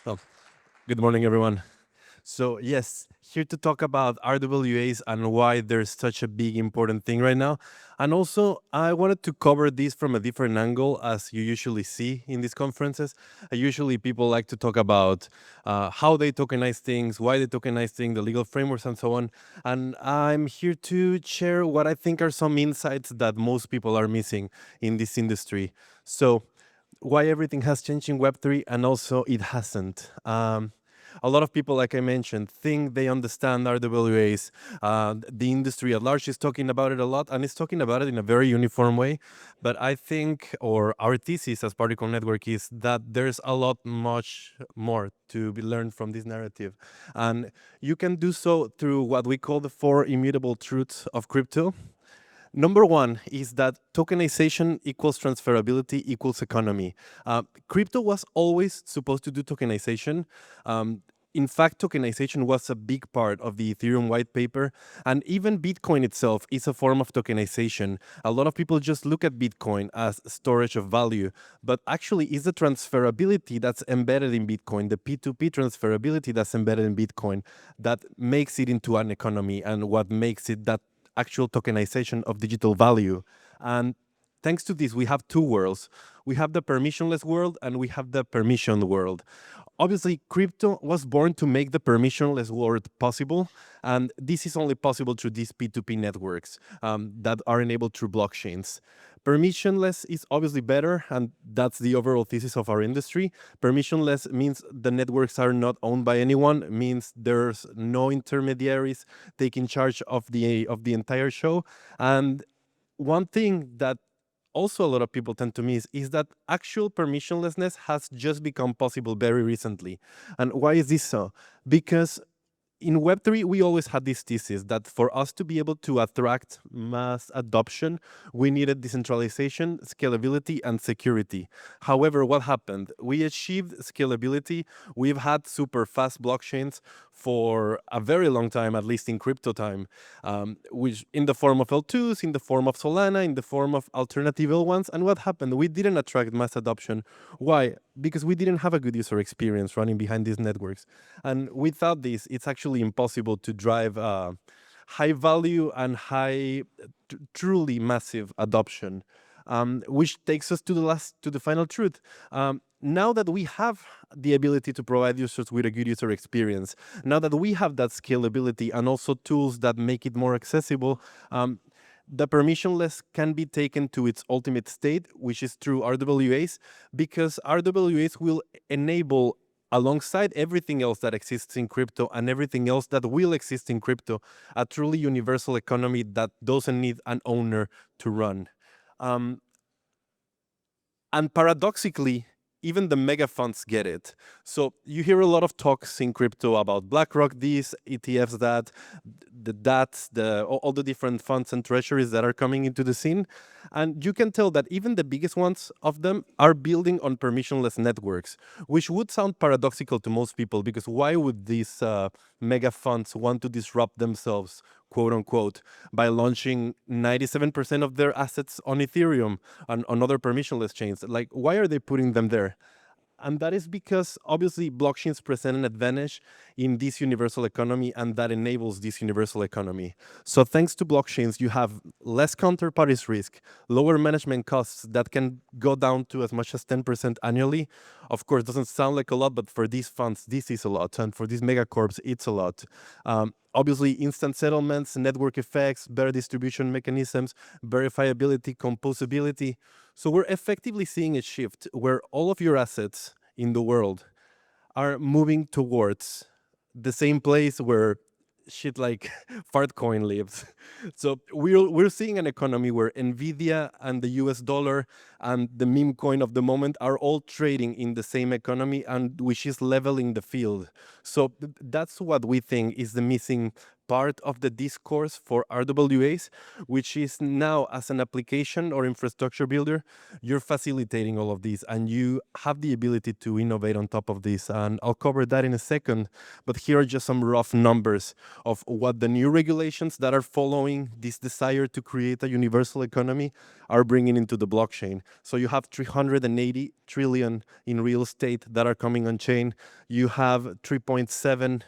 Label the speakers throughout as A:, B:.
A: Well, good morning, everyone. So, yes, here to talk about RWAs and why there's such a big, important thing right now. And also, I wanted to cover this from a different angle, as you usually see in these conferences. Usually, people like to talk about how they tokenize things, why they tokenize things, the legal frameworks, and so on. And I'm here to share what I think are some insights that most people are missing in this industry. So, why everything has changed in Web3 and also it hasn't. A lot of people, like I mentioned, think they understand RWAs. The industry at large is talking about it a lot and it's talking about it in a very uniform way. But I think, or our thesis as Particle Network is that there's a lot much more to be learned from this narrative. And you can do so through what we call the 4 immutable truths of crypto. Number one is that tokenization equals transferability equals economy. Crypto was always supposed to do tokenization. In fact, tokenization was a big part of the Ethereum white paper, and even Bitcoin itself is a form of tokenization. A lot of people just look at Bitcoin as storage of value, but actually, it's the transferability that's embedded in Bitcoin, the P2P transferability that's embedded in Bitcoin, that makes it into an economy and what makes it that actual tokenization of digital value. And thanks to this, we have two worlds. We have the permissionless world and we have the permissioned world. Obviously, crypto was born to make the permissionless world possible, and this is only possible through these P2P networks that are enabled through blockchains. Permissionless is obviously better, and that's the overall thesis of our industry. Permissionless means the networks are not owned by anyone, means there's no intermediaries taking charge of the entire show. And one thing that also a lot of people tend to miss is that actual permissionlessness has just become possible very recently. And why is this so? Because in Web3, we always had this thesis that for us to be able to attract mass adoption, we needed decentralization, scalability, and security. However, what happened? We achieved scalability. We've had super fast blockchains for a very long time, at least in crypto time, which in the form of L2s, in the form of Solana, in the form of alternative L1s. And what happened? We didn't attract mass adoption. Why? Because we didn't have a good user experience running behind these networks. And without this, it's actually impossible to drive high value and truly massive adoption. Which takes us to the final truth. Now that we have the ability to provide users with a good user experience, now that we have that scalability and also tools that make it more accessible, the permissionless can be taken to its ultimate state, which is through RWAs, because RWAs will enable, alongside everything else that exists in crypto and everything else that will exist in crypto, a truly universal economy that doesn't need an owner to run. And paradoxically, even the mega funds get it. So you hear a lot of talks in crypto about BlackRock this, ETFs that, all the different funds and treasuries that are coming into the scene. And you can tell that even the biggest ones of them are building on permissionless networks, which would sound paradoxical to most people, because why would these mega funds want to disrupt themselves, quote unquote, by launching 97% of their assets on Ethereum and on other permissionless chains? Like, why are they putting them there? And that is because obviously blockchains present an advantage in this universal economy, and that enables this universal economy. So thanks to blockchains, you have less counterparties risk, lower management costs that can go down to as much as 10% annually. Of course, doesn't sound like a lot, but for these funds, this is a lot. And for these megacorps, it's a lot. Obviously, instant settlements, network effects, better distribution mechanisms, verifiability, composability. So we're effectively seeing a shift where all of your assets in the world are moving towards the same place where shit like Fartcoin lives. So we're seeing an economy where Nvidia and the US dollar and the meme coin of the moment are all trading in the same economy, and which is leveling the field. So that's what we think is the missing part of the discourse for RWAs, which is now as an application or infrastructure builder, you're facilitating all of these and you have the ability to innovate on top of this. And I'll cover that in a second, but here are just some rough numbers of what the new regulations that are following this desire to create a universal economy are bringing into the blockchain. So you have 380 trillion in real estate that are coming on chain. You have 3.7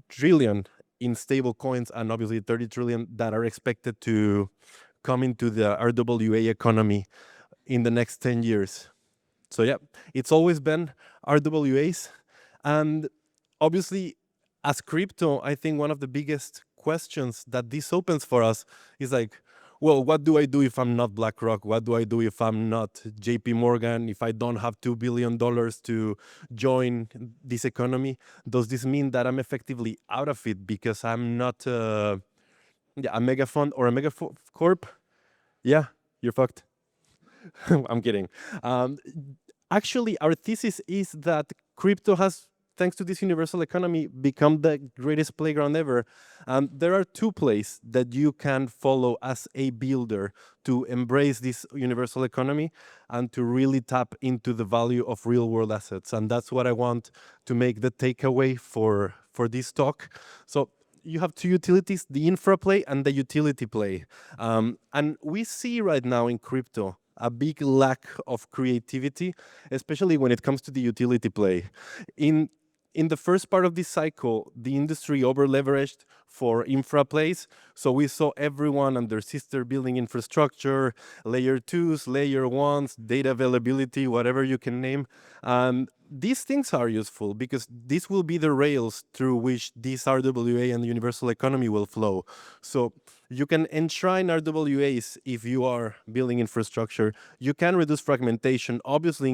A: trillion in stable coins, and obviously 30 trillion that are expected to come into the RWA economy in the next 10 years. So yeah, it's always been RWAs. And obviously, as crypto, I think one of the biggest questions that this opens for us is like, well, what do I do if I'm not BlackRock? What do I do if I'm not JP Morgan? If I don't have $2 billion to join this economy, does this mean that I'm effectively out of it because I'm not a mega fund or a mega corp? Yeah, you're fucked. I'm kidding. Actually, our thesis is that crypto has, thanks to this universal economy, become the greatest playground ever. There are two plays that you can follow as a builder to embrace this universal economy and to really tap into the value of real world assets. And that's what I want to make the takeaway for this talk. So you have two utilities, the infra play and the utility play. And we see right now in crypto a big lack of creativity, especially when it comes to the utility play. In the first part of this cycle, the industry over-leveraged for infra plays. So we saw everyone and their sister building infrastructure, layer 2s, layer 1s, data availability, whatever you can name. These things are useful because this will be the rails through which this RWA and the universal economy will flow. So you can enshrine RWAs if you are building infrastructure. You can reduce fragmentation, obviously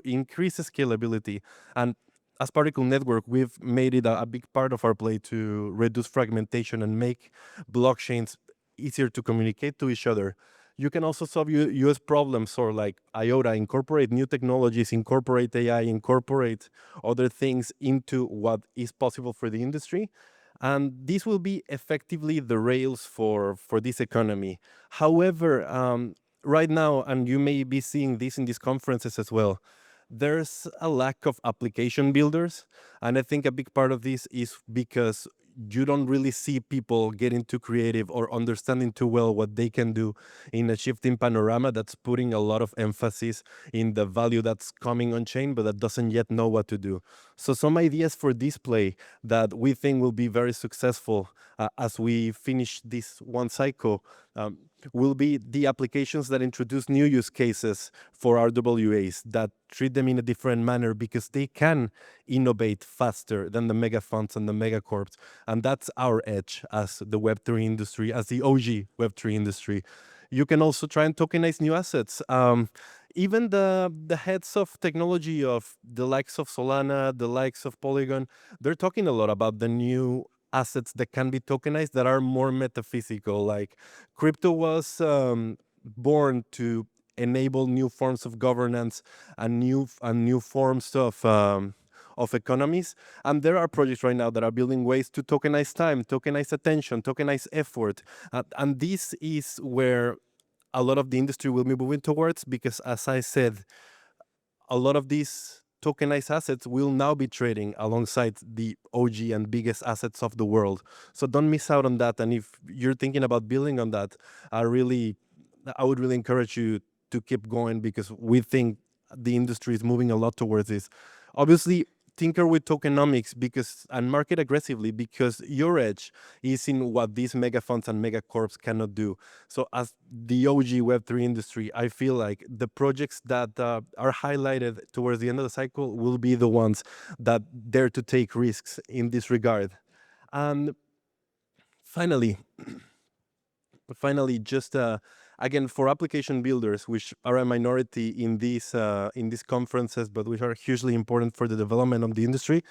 A: increase scalability. And as Particle Network, we've made it a big part of our play to reduce fragmentation and make blockchains easier to communicate to each other. You can also solve US problems or like IOTA, incorporate new technologies, incorporate AI, incorporate other things into what is possible for the industry. And this will be effectively the rails for this economy. However, right now, and you may be seeing this in these conferences as well, there's a lack of application builders. And I think a big part of this is because you don't really see people getting too creative or understanding too well what they can do in a shifting panorama that's putting a lot of emphasis in the value that's coming on chain, but that doesn't yet know what to do. So some ideas for this play that we think will be very successful as we finish this one cycle will be the applications that introduce new use cases for RWAs that treat them in a different manner because they can innovate faster than the mega funds and the mega corps. And that's our edge as the Web3 industry, as the OG Web3 industry. You can also try and tokenize new assets. Even the heads of technology of the likes of Solana, the likes of Polygon, they're talking a lot about the new assets that can be tokenized that are more metaphysical. Like crypto was born to enable new forms of governance and new forms of economies. And there are projects right now that are building ways to tokenize time, tokenize attention, tokenize effort. And this is where a lot of the industry will be moving towards because, as I said, a lot of these tokenized assets will now be trading alongside the OG and biggest assets of the world. So don't miss out on that. And if you're thinking about building on that, I would really encourage you to keep going because we think the industry is moving a lot towards this. Obviously, tinker with tokenomics and market aggressively because your edge is in what these mega funds and mega corps cannot do. So as the OG Web3 industry, I feel like the projects that are highlighted towards the end of the cycle will be the ones that dare to take risks in this regard. And finally, just again, for application builders, which are a minority in these conferences, but which are hugely important for the development of the industry,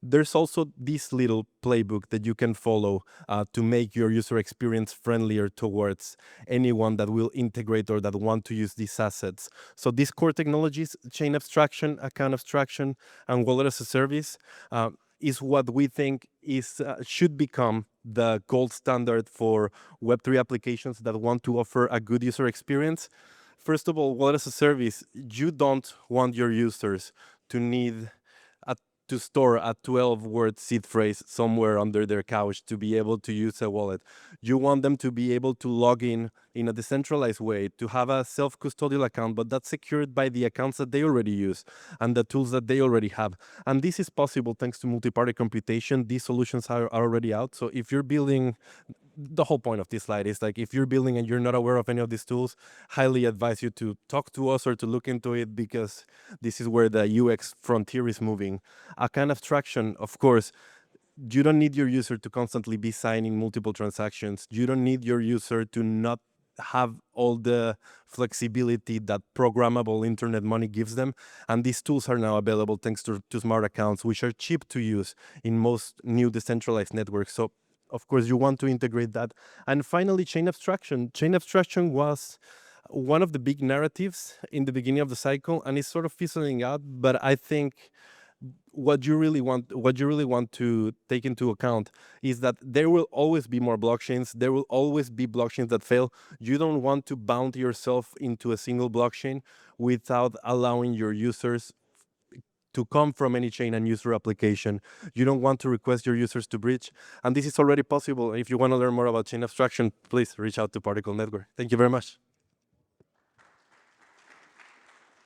A: there's also this little playbook that you can follow to make your user experience friendlier towards anyone that will integrate or that want to use these assets. So these core technologies, chain abstraction, account abstraction, and wallet as a service, is what we think is should become the gold standard for Web3 applications that want to offer a good user experience. First of all, wallet as a service, you don't want your users to need a, to store a 12-word seed phrase somewhere under their couch to be able to use a wallet. You want them to be able to log in a decentralized way, to have a self-custodial account, but that's secured by the accounts that they already use and the tools that they already have. And this is possible thanks to multi-party computation. These solutions are already out. So if you're building, the whole point of this slide is like, if you're building and you're not aware of any of these tools, highly advise you to talk to us or to look into it, because this is where the UX frontier is moving. A kind of abstraction, of course, you don't need your user to constantly be signing multiple transactions. You don't need your user to not have all the flexibility that programmable internet money gives them. And these tools are now available thanks to smart accounts, which are cheap to use in most new decentralized networks. So of course, you want to integrate that. And finally, chain abstraction. Chain abstraction was one of the big narratives in the beginning of the cycle, and it's sort of fizzling out. But I think what you really want to take into account is that there will always be more blockchains. There will always be blockchains that fail. You don't want to bound yourself into a single blockchain without allowing your users to come from any chain and use your application. You don't want to request your users to bridge. And this is already possible. If you want to learn more about chain abstraction, please reach out to Particle Network. Thank you very much.